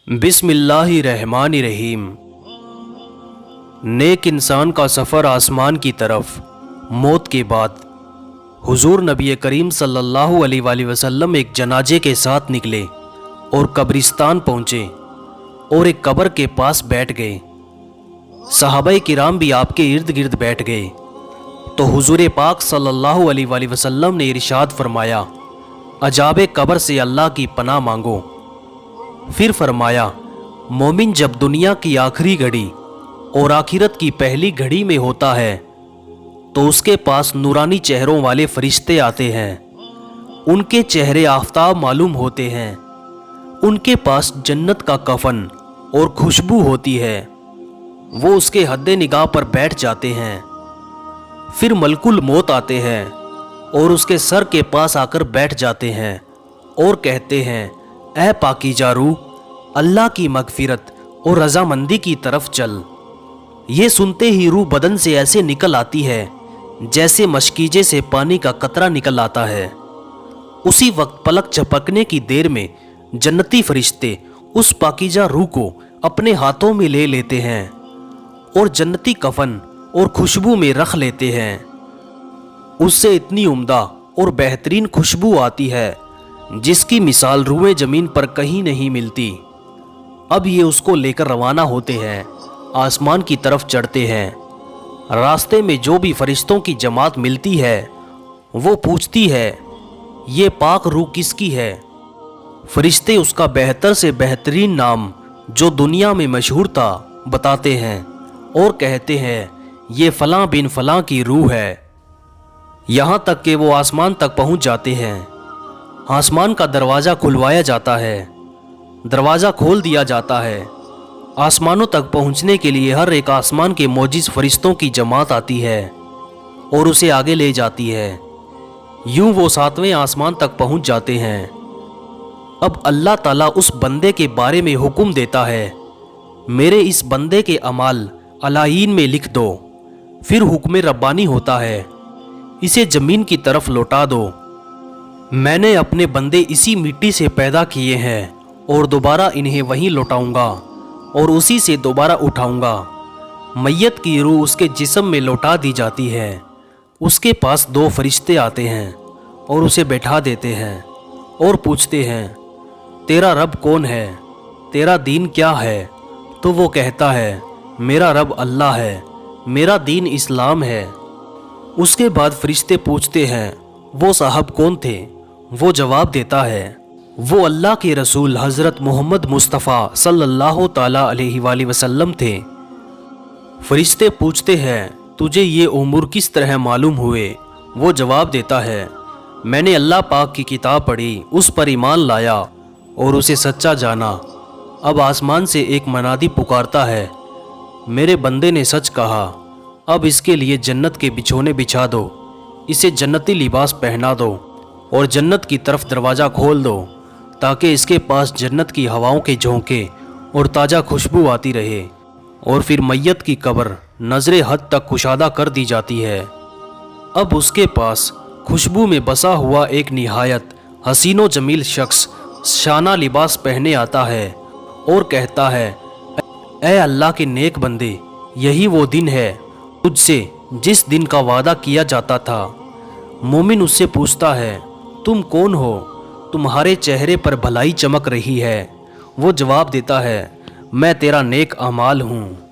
बिस्मिल्लाहिर्रहमानिर्रहीम। नेक इंसान का सफ़र आसमान की तरफ मौत के बाद। हुजूर नबी करीम सल्लल्लाहु अलैहि वसल्लम एक जनाजे के साथ निकले और कब्रिस्तान पहुँचे और एक कब्र के पास बैठ गए। सहाबाए किराम भी आपके इर्द गिर्द बैठ गए तो हुजूर पाक सल्लल्लाहु अलैहि वसल्लम ने इरशाद फरमाया, अजाबे कब्र से अल्लाह की पनाह मांगो। फिर फरमाया, मोमिन जब दुनिया की आखिरी घड़ी और आखिरत की पहली घड़ी में होता है तो उसके पास नूरानी चेहरों वाले फरिश्ते आते हैं। उनके चेहरे आफताब मालूम होते हैं। उनके पास जन्नत का कफन और खुशबू होती है। वो उसके हद्दे निगाह पर बैठ जाते हैं। फिर मलकुल मौत आते हैं और उसके सर के पास आकर बैठ जाते हैं और कहते हैं, ऐ पाकीज़ा रूह, अल्लाह की मगफिरत और रज़ामंदी की तरफ चल। ये सुनते ही रूह बदन से ऐसे निकल आती है जैसे मशकीजे से पानी का कतरा निकल आता है। उसी वक्त पलक झपकने की देर में जन्नती फरिश्ते उस पाकीज़ा रूह को अपने हाथों में ले लेते हैं और जन्नती कफन और खुशबू में रख लेते हैं। उससे इतनी उम्दा और बेहतरीन खुशबू आती है जिसकी मिसाल रूए ज़मीन पर कहीं नहीं मिलती। अब ये उसको लेकर रवाना होते हैं, आसमान की तरफ चढ़ते हैं। रास्ते में जो भी फरिश्तों की जमात मिलती है वो पूछती है, ये पाक रूह किसकी है? फरिश्ते उसका बेहतर से बेहतरीन नाम जो दुनिया में मशहूर था बताते हैं और कहते हैं, ये फ़लाँ बिन फ़लाँ की रूह है। यहाँ तक कि वो आसमान तक पहुँच जाते हैं। आसमान का दरवाज़ा खुलवाया जाता है, दरवाज़ा खोल दिया जाता है। आसमानों तक पहुँचने के लिए हर एक आसमान के मोजिज़ फरिश्तों की जमात आती है और उसे आगे ले जाती है। यूं वो 7वें आसमान तक पहुँच जाते हैं। अब अल्लाह ताला उस बंदे के बारे में हुक्म देता है, मेरे इस बंदे के अमाल अलायीन में लिख दो। फिर हुक्म रब्बानी होता है, इसे ज़मीन की तरफ लौटा दो। मैंने अपने बंदे इसी मिट्टी से पैदा किए हैं और दोबारा इन्हें वहीं लौटाऊंगा और उसी से दोबारा उठाऊंगा। मैयत की रूह उसके जिस्म में लौटा दी जाती है। उसके पास 2 फरिश्ते आते हैं और उसे बैठा देते हैं और पूछते हैं, तेरा रब कौन है? तेरा दीन क्या है? तो वो कहता है, मेरा रब अल्लाह है, मेरा दीन इस्लाम है। उसके बाद फरिश्ते पूछते हैं, वो साहब कौन थे? वो जवाब देता है, वो अल्लाह के रसूल हज़रत मोहम्मद मुस्तफ़ा सल्लल्लाहु ताला अलैहि वसल्लम थे। फरिश्ते पूछते हैं, तुझे ये उमूर किस तरह मालूम हुए? वो जवाब देता है, मैंने अल्लाह पाक की किताब पढ़ी, उस पर ईमान लाया और उसे सच्चा जाना। अब आसमान से एक मनादी पुकारता है, मेरे बंदे ने सच कहा, अब इसके लिए जन्नत के बिछोने बिछा दो, इसे जन्नती लिबास पहना दो और जन्नत की तरफ दरवाज़ा खोल दो ताकि इसके पास जन्नत की हवाओं के झोंके और ताज़ा खुशबू आती रहे। और फिर मैयत की कब्र नज़रे हद तक कुशादा कर दी जाती है। अब उसके पास खुशबू में बसा हुआ एक निहायत हसीनो जमील शख्स शाना लिबास पहने आता है और कहता है, ऐ अल्लाह के नेक बंदे, यही वो दिन है तुझसे जिस दिन का वादा किया जाता था। मोमिन उससे पूछता है, तुम कौन हो? तुम्हारे चेहरे पर भलाई चमक रही है। वो जवाब देता है, मैं तेरा नेक अमाल हूँ।